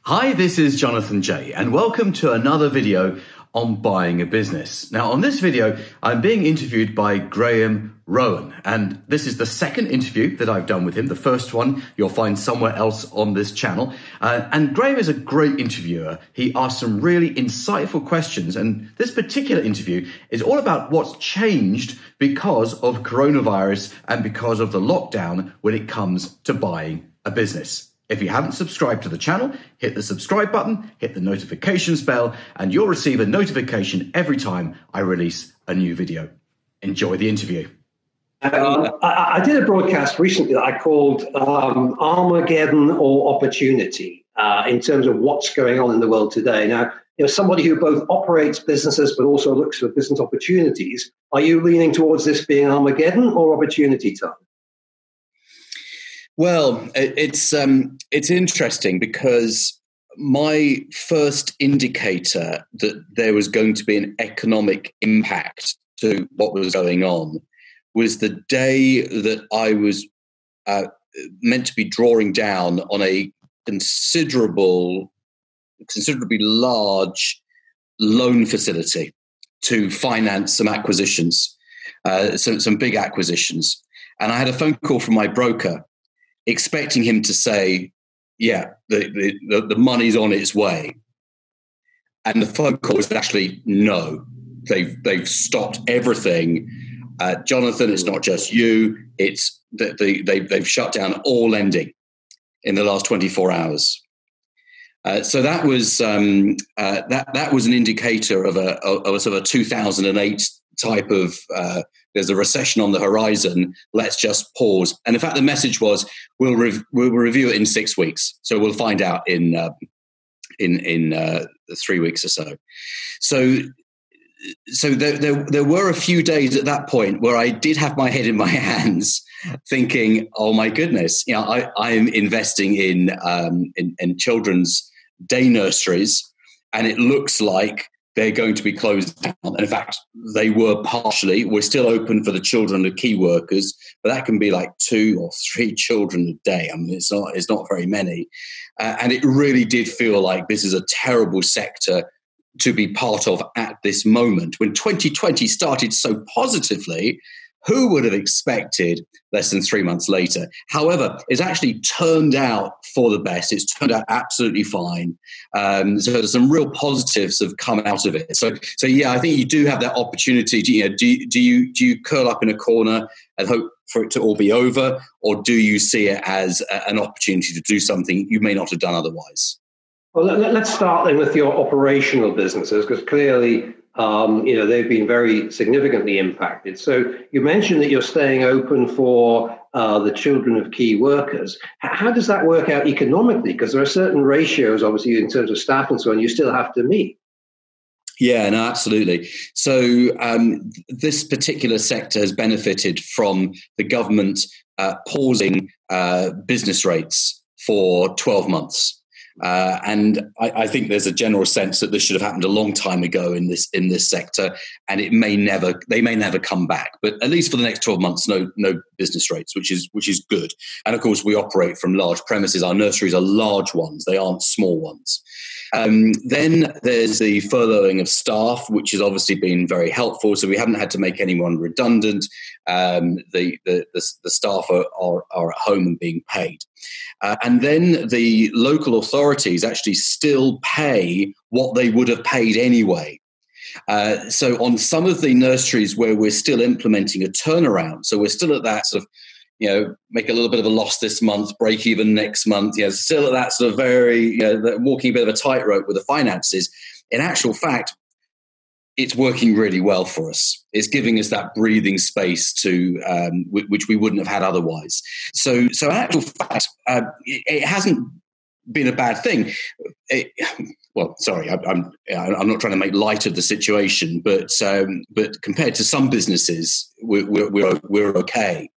Hi, this is Jonathan J, and welcome to another video on buying a business. Now, on this video, I'm being interviewed by Graham Rowe, and this is the second interview that I've done with him. The first one you'll find somewhere else on this channel. And Graham is a great interviewer. He asks some really insightful questions, and this particular interview is all about what's changed because of coronavirus and because of the lockdown when it comes to buying a business. If you haven't subscribed to the channel, hit the subscribe button, hit the notifications bell, and you'll receive a notification every time I release a new video. Enjoy the interview. I did a broadcast recently that I called Armageddon or Opportunity in terms of what's going on in the world today. Now, somebody who both operates businesses but also looks for business opportunities, are you leaning towards this being Armageddon or opportunity time? Well, it's interesting because my first indicator that there was going to be an economic impact to what was going on was the day that I was meant to be drawing down on a considerably large loan facility to finance some acquisitions, some big acquisitions. And I had a phone call from my broker expecting him to say, yeah, the money's on its way. And the phone call was actually, no, they've stopped everything. Jonathan, it's not just you, it's that they've shut down all lending in the last 24 hours. So that was that was an indicator of a sort of a 2008 type of there's a recession on the horizon. Let's just pause. And in fact, the message was we'll review it in 6 weeks. So we'll find out in 3 weeks or so. So there were a few days at that point where I did have my head in my hands, thinking, "Oh my goodness, I am investing in children's day nurseries, and it looks like they're going to be closed down." And in fact, they were partially. We're still open for the children of key workers, but that can be like 2 or 3 children a day. I mean, it's not very many. And it really did feel like this is a terrible sector to be part of at this moment. When 2020 started so positively, who would have expected less than 3 months later? However, it's actually turned out for the best. It's turned out absolutely fine. So some real positives have come out of it. So yeah, I think you do have that opportunity. Do you curl up in a corner and hope for it to all be over, or do you see it as an opportunity to do something you may not have done otherwise? Well, let's start then with your operational businesses, because clearly they've been very significantly impacted. So you mentioned that you're staying open for the children of key workers. How does that work out economically? Because there are certain ratios, obviously, in terms of staff and so on, you still have to meet. Yeah, no, absolutely. So this particular sector has benefited from the government pausing business rates for 12 months. And I think there's a general sense that this should have happened a long time ago in this sector, and they may never come back. But at least for the next 12 months, no business rates, which is good. And of course, we operate from large premises. Our nurseries are large ones; they aren't small ones. Then there's the furloughing of staff, which has obviously been very helpful. So we haven't had to make anyone redundant. The staff are at home and being paid. And then the local authorities actually still pay what they would have paid anyway. So on some of the nurseries where we're still implementing a turnaround, so we're still at that sort of, make a little bit of a loss this month, break even next month, still at that sort of very, walking a bit of a tightrope with the finances. In actual fact, it's working really well for us. It's giving us that breathing space to which we wouldn't have had otherwise. So in actual fact, it hasn't been a bad thing. I'm not trying to make light of the situation, but compared to some businesses, we're okay,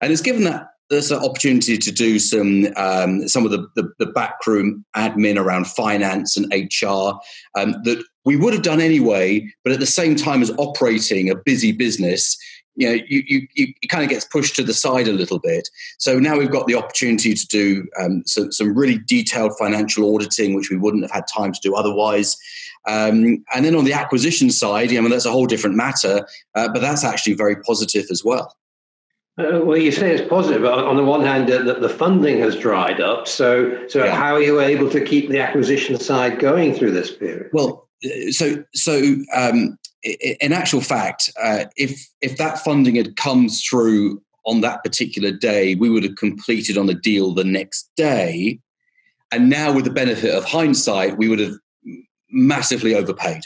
and it's given that there's an opportunity to do some of the backroom admin around finance and HR that we would have done anyway. But at the same time as operating a busy business, it kind of gets pushed to the side a little bit. So now we've got the opportunity to do some really detailed financial auditing, which we wouldn't have had time to do otherwise. And then on the acquisition side, that's a whole different matter, but that's actually very positive as well. Well, you say it's positive, but on the one hand, the funding has dried up. So how are you able to keep the acquisition side going through this period? Well, in actual fact, if that funding had come through on that particular day, we would have completed on the deal the next day. And now, with the benefit of hindsight, we would have massively overpaid.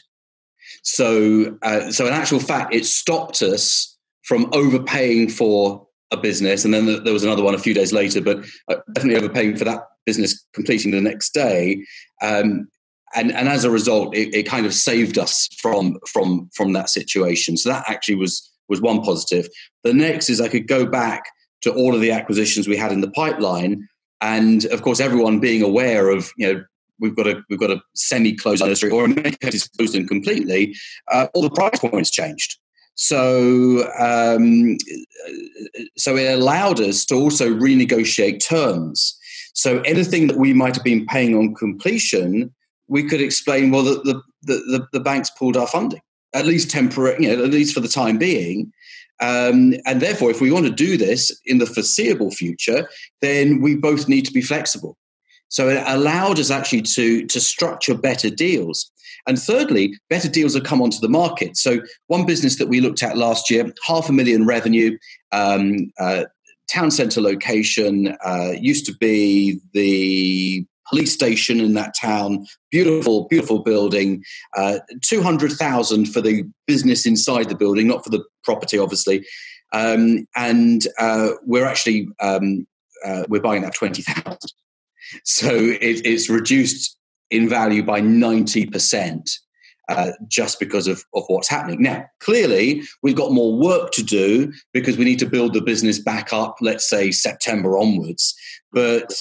So in actual fact, it stopped us from overpaying for a business, and then there was another one a few days later, but definitely overpaying for that business completing the next day. And as a result, it kind of saved us from that situation. So that actually was one positive. The next is I could go back to all of the acquisitions we had in the pipeline, and of course, everyone being aware of we've got a semi-closed nursery, or in many cases closed and completely. All the price points changed. So it allowed us to also renegotiate terms. So anything that we might have been paying on completion, we could explain, well, the banks pulled our funding, at least temporarily, at least for the time being. And therefore, if we want to do this in the foreseeable future, then we both need to be flexible. So it allowed us actually to structure better deals. And thirdly, better deals have come onto the market. So one business that we looked at last year, 500,000 revenue, town centre location, used to be the police station in that town, beautiful, beautiful building, 200,000 for the business inside the building, not for the property, obviously. And we're actually, we're buying that 20,000. So it's reduced in value by 90% just because of what's happening. Now, clearly, we've got more work to do because we need to build the business back up, let's say September onwards. But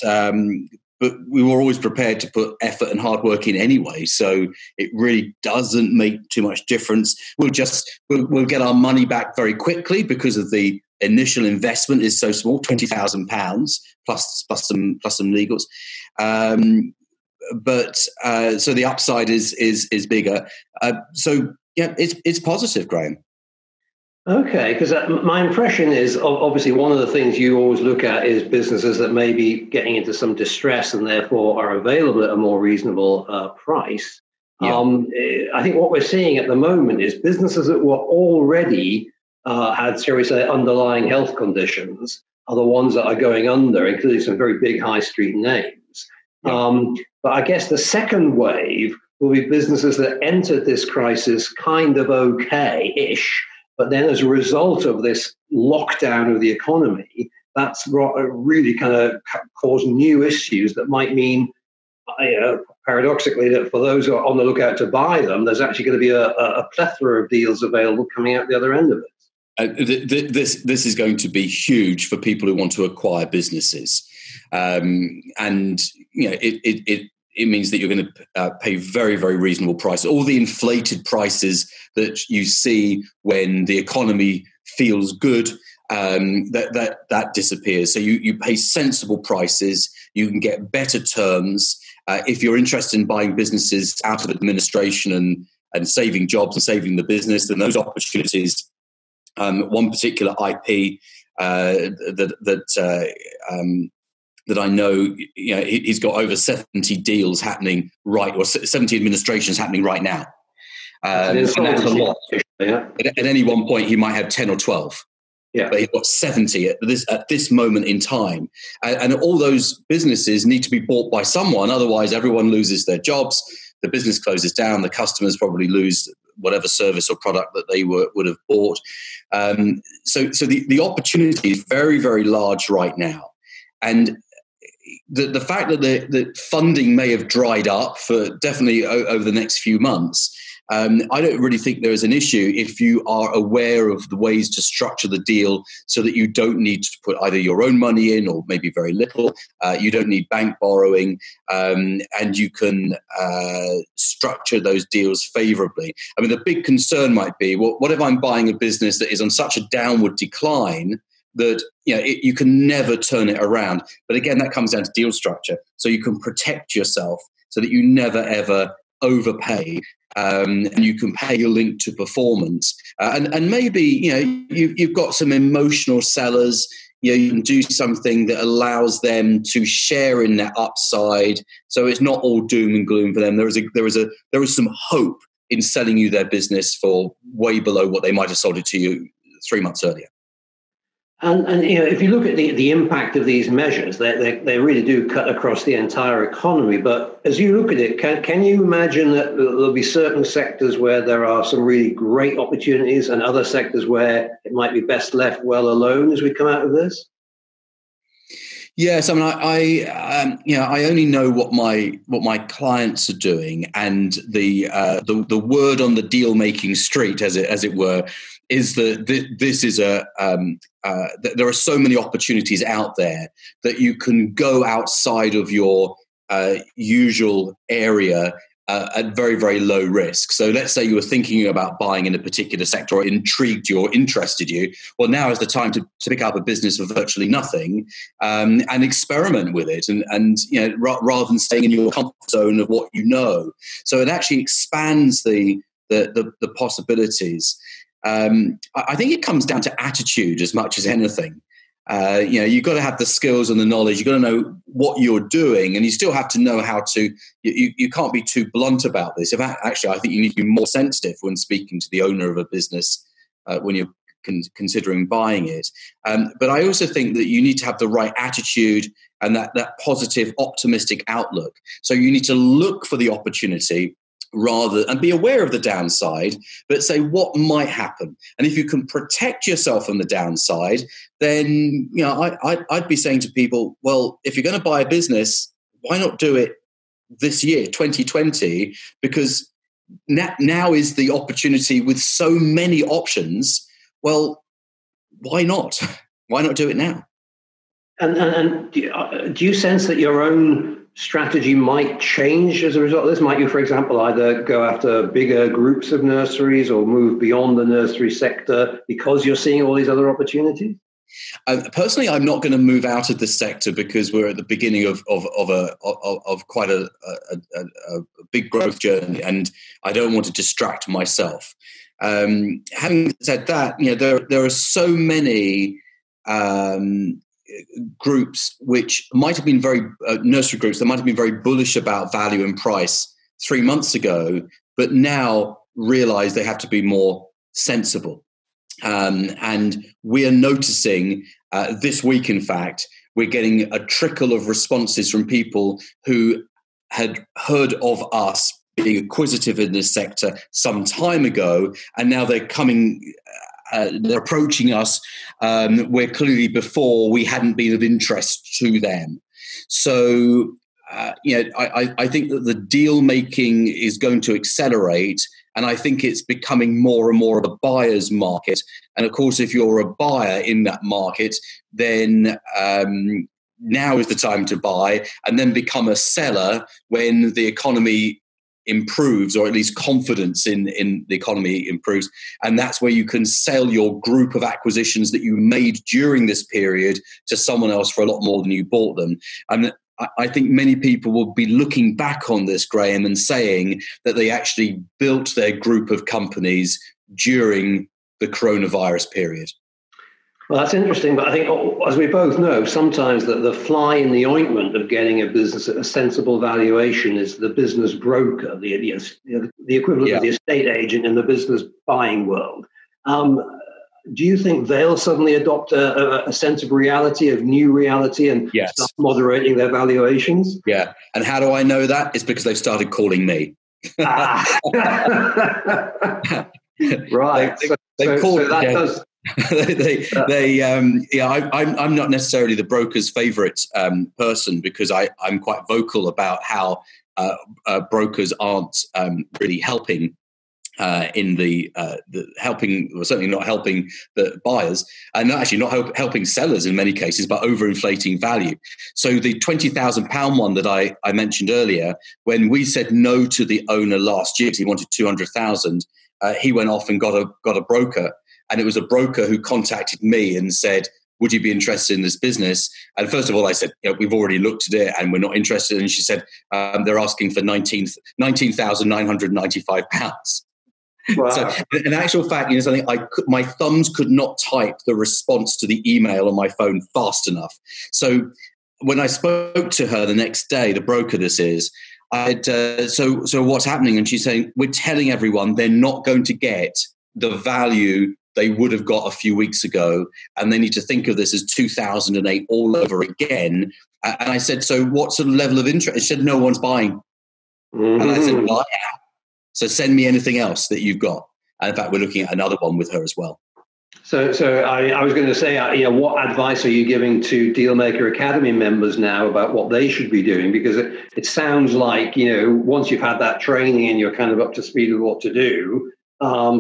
we were always prepared to put effort and hard work in anyway. So it really doesn't make too much difference. We'll get our money back very quickly because of the initial investment is so small, £20,000 plus some legals. But so the upside is bigger. So yeah, it's positive, Graham. Okay, because my impression is obviously one of the things you always look at is businesses that may be getting into some distress and therefore are available at a more reasonable price. Yeah. I think what we're seeing at the moment is businesses that were already had, shall we say, underlying health conditions are the ones that are going under, including some very big high street names. Yeah. But I guess the second wave will be businesses that entered this crisis kind of okay-ish, but then as a result of this lockdown of the economy, that's really kind of caused new issues that might mean, paradoxically, that for those who are on the lookout to buy them, there's actually going to be a plethora of deals available coming out the other end of it. This is going to be huge for people who want to acquire businesses. And it means that you're going to pay very, very reasonable prices. All the inflated prices that you see when the economy feels good, that disappears. So you pay sensible prices. You can get better terms. If you're interested in buying businesses out of administration and saving jobs and saving the business, then those opportunities. One particular IP that I know, he's got over 70 deals happening or 70 administrations happening right now. And that's a lot. Yeah. At any one point, he might have 10 or 12. Yeah. But he's got 70 at this moment in time. And all those businesses need to be bought by someone. Otherwise, everyone loses their jobs. The business closes down. The customers probably lose whatever service or product that they would have bought. So the opportunity is very, very large right now. And the fact that the funding may have dried up for definitely over the next few months I don't really think there is an issue if you are aware of the ways to structure the deal so that you don't need to put either your own money in or maybe very little. You don't need bank borrowing, and you can structure those deals favorably. I mean, the big concern might be, well, what if I'm buying a business that is on such a downward decline that you can never turn it around? But again, that comes down to deal structure. So you can protect yourself so that you never, ever overpay, and you can pay your link to performance. And maybe you've got some emotional sellers. You can do something that allows them to share in that upside, so it's not all doom and gloom for them. There is some hope in selling you their business for way below what they might have sold it to you 3 months earlier. And if you look at the impact of these measures, they really do cut across the entire economy. But as you look at it, can you imagine that there'll be certain sectors where there are some really great opportunities and other sectors where it might be best left well alone as we come out of this? Yes, I mean, I only know what my clients are doing, and the word on the deal making street, as it were, is that this is there are so many opportunities out there that you can go outside of your usual area at very, very low risk. So let's say you were thinking about buying in a particular sector, or intrigued you or interested you. Well, now is the time to pick up a business for virtually nothing and experiment with it, and rather than staying in your comfort zone of what you know. So it actually expands the possibilities. I think it comes down to attitude as much as anything. You've got to have the skills and the knowledge. You've got to know what you're doing, and you still have to know how to. You can't be too blunt about this. Actually, I think you need to be more sensitive when speaking to the owner of a business when you're considering buying it. But I also think that you need to have the right attitude and that positive, optimistic outlook. So you need to look for the opportunity and be aware of the downside, but say what might happen. And if you can protect yourself from the downside, then I'd be saying to people, well, if you're going to buy a business, why not do it this year, 2020? Because now is the opportunity with so many options. Well, why not? Why not do it now? And do you sense that your own strategy might change as a result of this? Might you, for example, either go after bigger groups of nurseries or move beyond the nursery sector because you're seeing all these other opportunities? Personally, I'm not going to move out of the sector because we're at the beginning of quite a big growth journey, and I don't want to distract myself. Having said that, there are so many groups which might have been nursery groups that might have been very bullish about value and price 3 months ago, but now realize they have to be more sensible. And we are noticing this week, in fact, we're getting a trickle of responses from people who had heard of us being acquisitive in this sector some time ago, and now they're coming. They're approaching us where clearly before we hadn't been of interest to them. So, I think that the deal making is going to accelerate, and I think it's becoming more and more of a buyer's market. And of course, if you're a buyer in that market, then now is the time to buy, and then become a seller when the economy improves, or at least confidence in the economy improves. And that's where you can sell your group of acquisitions that you made during this period to someone else for a lot more than you bought them. And I think many people will be looking back on this, Graham, and saying that they actually built their group of companies during the coronavirus period. Well, that's interesting, but I think, as we both know, sometimes the fly in the ointment of getting a business at a sensible valuation is the business broker, the equivalent of the estate agent in the business buying world. Do you think they'll suddenly adopt a sense of reality, of new reality, and start moderating their valuations? Yeah. And how do I know that? It's because they've started calling me. Right. I'm not necessarily the broker's favorite person, because I'm quite vocal about how brokers aren't really helping in the helping, or certainly not helping the buyers, and actually not helping sellers in many cases, but overinflating value. So the £20,000 one that I mentioned earlier, when we said no to the owner last year because he wanted 200,000, he went off and got a broker, and it was a broker who contacted me and said, would you be interested in this business? And first of all, I said, we've already looked at it and we're not interested. And she said, they're asking for £19,995. Wow. So, in actual fact, something my thumbs could not type the response to the email on my phone fast enough. So when I spoke to her the next day, the broker this is, so what's happening? And she's saying, we're telling everyone they're not going to get the value they would have got a few weeks ago, and they need to think of this as 2008 all over again. And I said, so what sort of level of interest? She said, no one's buying. Mm-hmm. And I said, well, yeah. So send me anything else that you've got. And in fact, we're looking at another one with her as well. So I was going to say, what advice are you giving to Dealmaker Academy members now about what they should be doing? Because it sounds like, once you've had that training and you're kind of up to speed with what to do,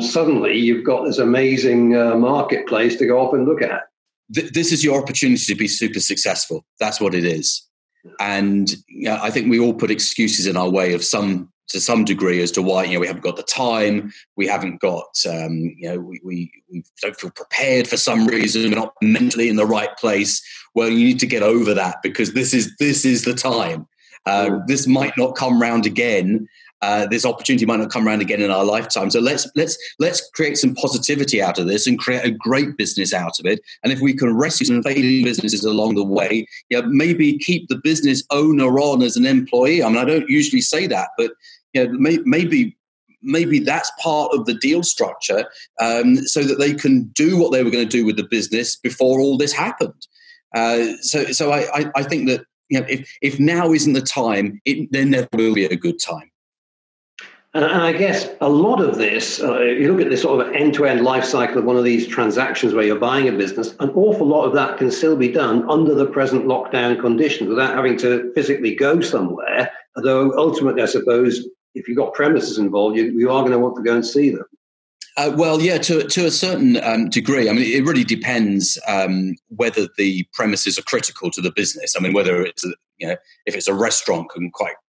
suddenly you've got this amazing marketplace to go off and look at. This is your opportunity to be super successful. That's what it is. And I think we all put excuses in our way to some degree as to why we haven't got the time, we haven't got we don't feel prepared for some reason, we're not mentally in the right place. Well, you need to get over that, because this is the time. This might not come round again. This opportunity might not come around again in our lifetime. So let's create some positivity out of this and create a great business out of it. And if we can rescue some failing businesses along the way, maybe keep the business owner on as an employee. I mean, I don't usually say that, but maybe that's part of the deal structure, so that they can do what they were going to do with the business before all this happened. So I think that if now isn't the time, there never will be a good time. And I guess a lot of this, you look at this sort of end-to-end life cycle of one of these transactions where you're buying a business, an awful lot of that can still be done under the present lockdown conditions without having to physically go somewhere. Although ultimately, I suppose, if you've got premises involved, you are going to want to go and see them. Well, yeah, to a certain degree. I mean, it really depends whether the premises are critical to the business. I mean, whether it's if it's a restaurant,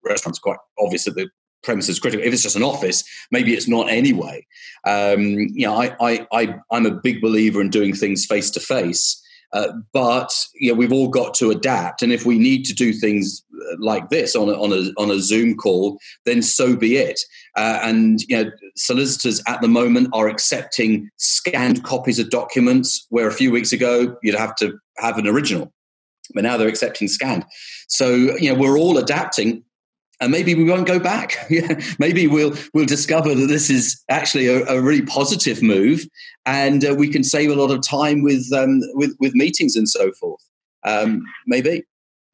restaurant's quite obvious that the premise is critical. If it's just an office, maybe it's not anyway. I'm a big believer in doing things face to face. But we've all got to adapt, and if we need to do things like this on a Zoom call, then so be it. And solicitors at the moment are accepting scanned copies of documents, where a few weeks ago you'd have to have an original, but now they're accepting scanned. So we're all adapting. And maybe we won't go back. Maybe we'll discover that this is actually a really positive move, and we can save a lot of time with meetings and so forth. Maybe.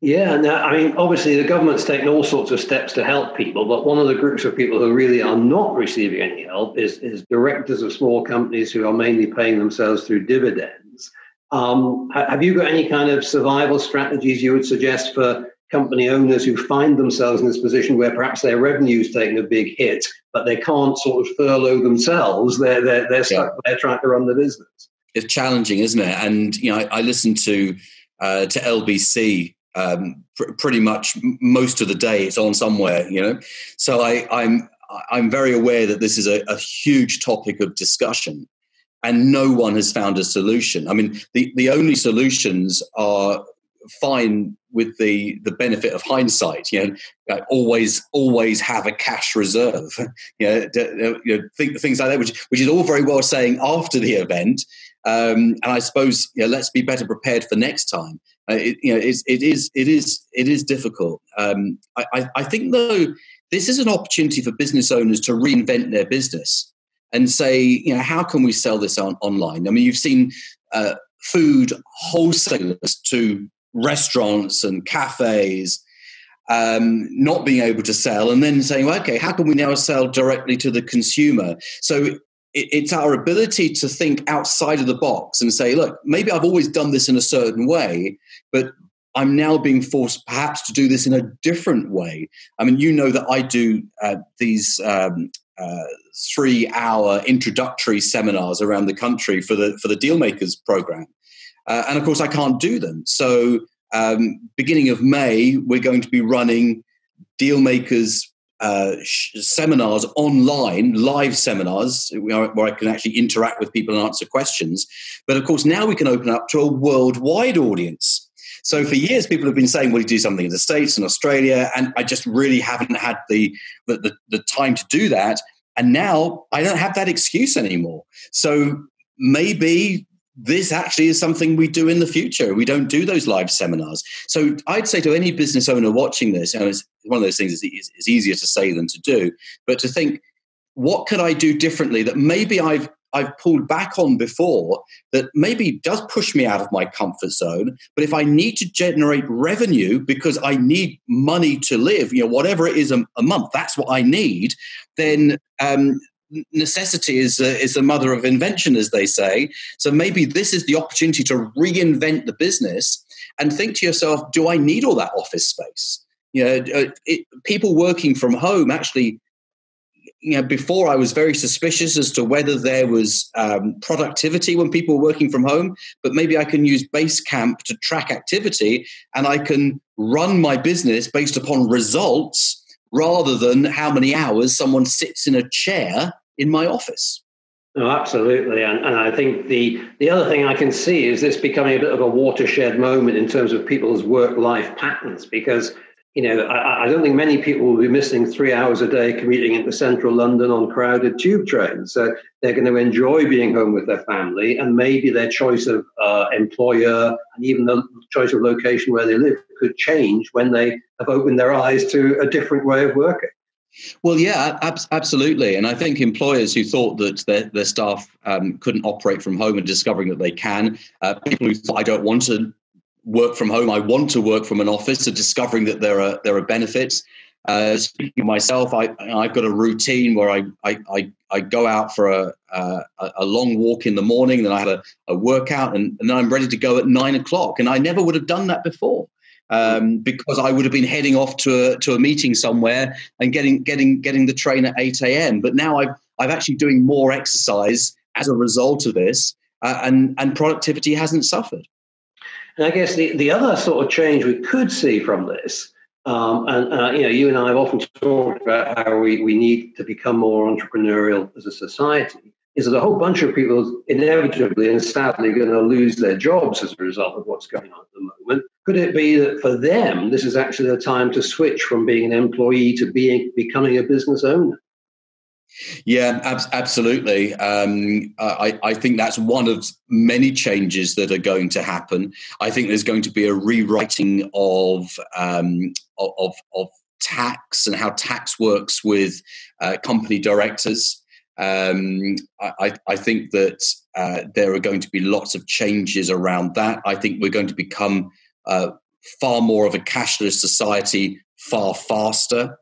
Yeah, now, I mean, obviously the government's taken all sorts of steps to help people, but one of the groups of people who really are not receiving any help is directors of small companies who are mainly paying themselves through dividends. Have you got any kind of survival strategies you would suggest for company owners who find themselves in this position where perhaps their revenue's taken a big hit, but they can't sort of furlough themselves? They're stuck there trying to run the business. It's challenging, isn't it? And I listen to LBC pretty much most of the day. It's on somewhere, So I'm very aware that this is a huge topic of discussion, and no one has found a solution. I mean, the only solutions are fine with the benefit of hindsight. Always have a cash reserve. Things like that, which is all very well saying after the event. And I suppose let's be better prepared for next time. It is difficult. I think though this is an opportunity for business owners to reinvent their business and say, how can we sell this online? I mean, you've seen food wholesalers to restaurants and cafes not being able to sell, and then saying, well, okay, how can we now sell directly to the consumer? So it's our ability to think outside of the box and say, look, maybe I've always done this in a certain way, but I'm now being forced perhaps to do this in a different way. I mean, that I do these 3-hour introductory seminars around the country for the Dealmakers program. And of course, I can't do them. So beginning of May, we're going to be running Dealmakers seminars online, live seminars where I can actually interact with people and answer questions. But of course, now we can open up to a worldwide audience. So for years, people have been saying, well, you do something in the States and Australia, and I just really haven't had the time to do that. And now I don't have that excuse anymore. So maybe this actually is something we do in the future. We don't do those live seminars. So I'd say to any business owner watching this, and it's one of those things is easier to say than to do, but to think, what could I do differently that maybe I've pulled back on before, that maybe does push me out of my comfort zone. But if I need to generate revenue because I need money to live, whatever it is a month, that's what I need, then necessity is the mother of invention, as they say. So maybe this is the opportunity to reinvent the business and think to yourself, do I need all that office space? People working from home actually, before I was very suspicious as to whether there was productivity when people were working from home, but maybe I can use Basecamp to track activity and I can run my business based upon results rather than how many hours someone sits in a chair in my office. No, absolutely. And I think the other thing I can see is this becoming a bit of a watershed moment in terms of people's work-life patterns, because I don't think many people will be missing 3 hours a day commuting into central London on crowded tube trains. So they're going to enjoy being home with their family, and maybe their choice of employer and even the choice of location where they live could change when they have opened their eyes to a different way of working. Well, yeah, absolutely. And I think employers who thought that their staff couldn't operate from home and discovering that they can, people who thought, I don't want to work from home, I want to work from an office, so discovering that there are benefits. Speaking of myself, I've got a routine where I go out for a long walk in the morning, then I have a workout, and then I'm ready to go at 9 o'clock. And I never would have done that before. Because I would have been heading off to a meeting somewhere and getting the train at 8 a.m. But now I'm actually doing more exercise as a result of this, and productivity hasn't suffered. And I guess the other sort of change we could see from this, you and I have often talked about how we need to become more entrepreneurial as a society, is that a whole bunch of people inevitably and sadly going to lose their jobs as a result of what's going on at the moment. Could it be that for them, this is actually the time to switch from being an employee to becoming a business owner? Yeah, absolutely. I think that's one of many changes that are going to happen. I think there's going to be a rewriting of tax and how tax works with company directors. I think that there are going to be lots of changes around that. I think we're going to become far more of a cashless society far faster.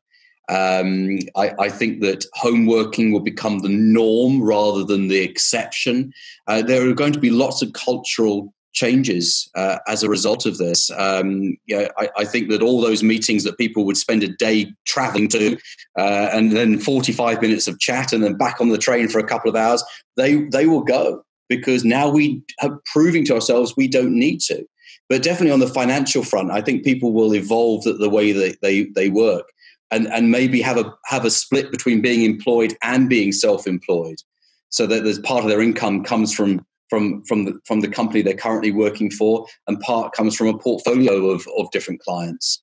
I think that home working will become the norm rather than the exception. There are going to be lots of cultural changes as a result of this. I think that all those meetings that people would spend a day traveling to and then 45 minutes of chat and then back on the train for a couple of hours, they will go, because now we are proving to ourselves we don't need to. But definitely on the financial front, I think people will evolve the way that they work. And maybe have a split between being employed and being self-employed, so that there's part of their income comes from the company they're currently working for, and part comes from a portfolio of different clients.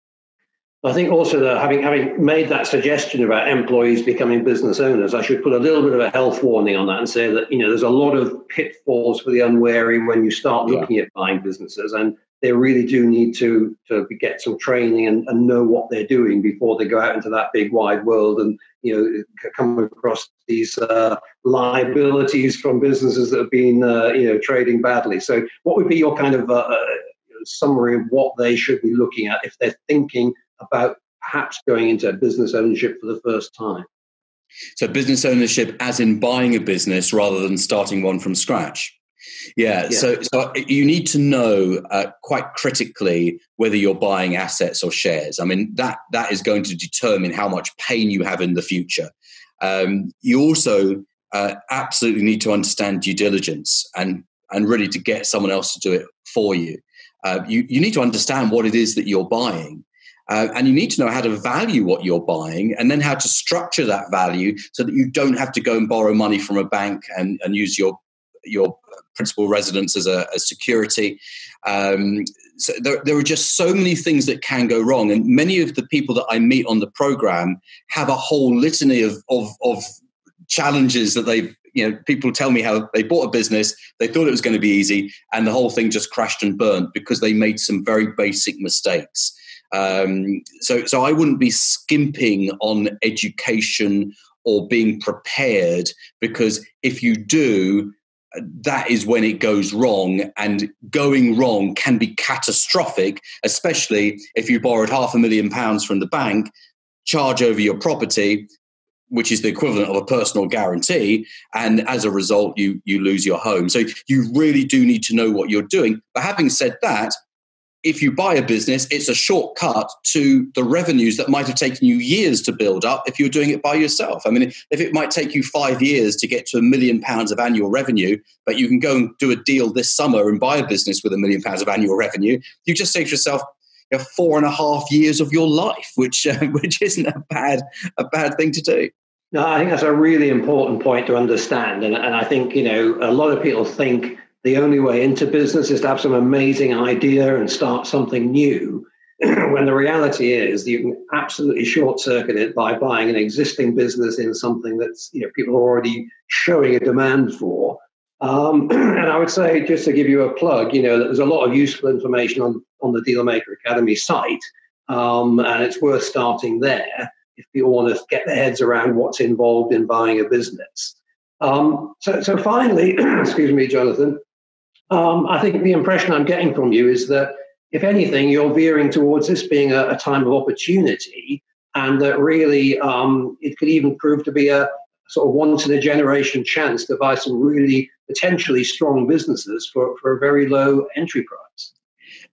I think also that having made that suggestion about employees becoming business owners, I should put a little bit of a health warning on that and say that there's a lot of pitfalls for the unwary when you start looking at buying businesses, and they really do need to get some training and know what they're doing before they go out into that big wide world and come across these liabilities from businesses that have been trading badly. So what would be your kind of summary of what they should be looking at if they're thinking about perhaps going into business ownership for the first time? So business ownership as in buying a business rather than starting one from scratch. Yeah. So you need to know quite critically whether you're buying assets or shares. I mean, that is going to determine how much pain you have in the future. You also absolutely need to understand due diligence and really to get someone else to do it for you. You need to understand what it is that you're buying. And you need to know how to value what you're buying and then how to structure that value so that you don't have to go and borrow money from a bank and use your principal residence as a security. So there are just so many things that can go wrong. And many of the people that I meet on the program have a whole litany of challenges that people tell me how they bought a business, they thought it was going to be easy, and the whole thing just crashed and burnt because they made some very basic mistakes. So I wouldn't be skimping on education or being prepared, because if you do, that is when it goes wrong, and going wrong can be catastrophic, especially if you borrowed £500,000 from the bank, charge over your property, which is the equivalent of a personal guarantee, and as a result, you lose your home. So you really do need to know what you're doing. But having said that, if you buy a business, it's a shortcut to the revenues that might have taken you years to build up if you're doing it by yourself. I mean, if it might take you 5 years to get to £1 million of annual revenue, but you can go and do a deal this summer and buy a business with £1 million of annual revenue, you just save yourself 4.5 years of your life, which isn't a bad thing to do. No, I think that's a really important point to understand. And I think, a lot of people think the only way into business is to have some amazing idea and start something new, when the reality is you can absolutely short circuit it by buying an existing business in something that's people are already showing a demand for. And I would say, just to give you a plug, that there's a lot of useful information on the Dealmaker Academy site, and it's worth starting there if people want to get their heads around what's involved in buying a business. So finally, excuse me, Jonathan, I think the impression I'm getting from you is that, if anything, you're veering towards this being a time of opportunity, and that really it could even prove to be a sort of once-in-a-generation chance to buy some really potentially strong businesses for a very low entry price.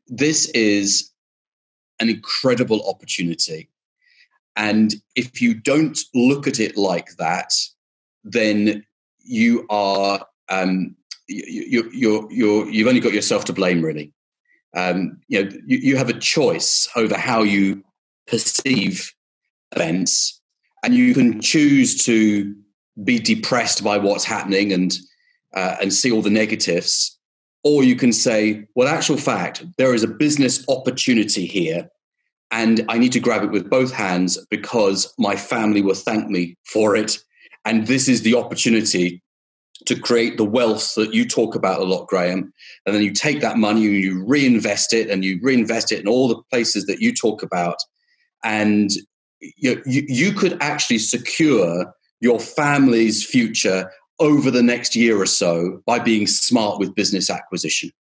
This is an incredible opportunity. And if you don't look at it like that, then you are you've only got yourself to blame, really. You have a choice over how you perceive events, and you can choose to be depressed by what's happening and see all the negatives, or you can say, well, actual fact, there is a business opportunity here, and I need to grab it with both hands because my family will thank me for it. And this is the opportunity to create the wealth that you talk about a lot, Graham. And then you take that money and you reinvest it, and you reinvest it in all the places that you talk about. And you could actually secure your family's future over the next year or so by being smart with business acquisition.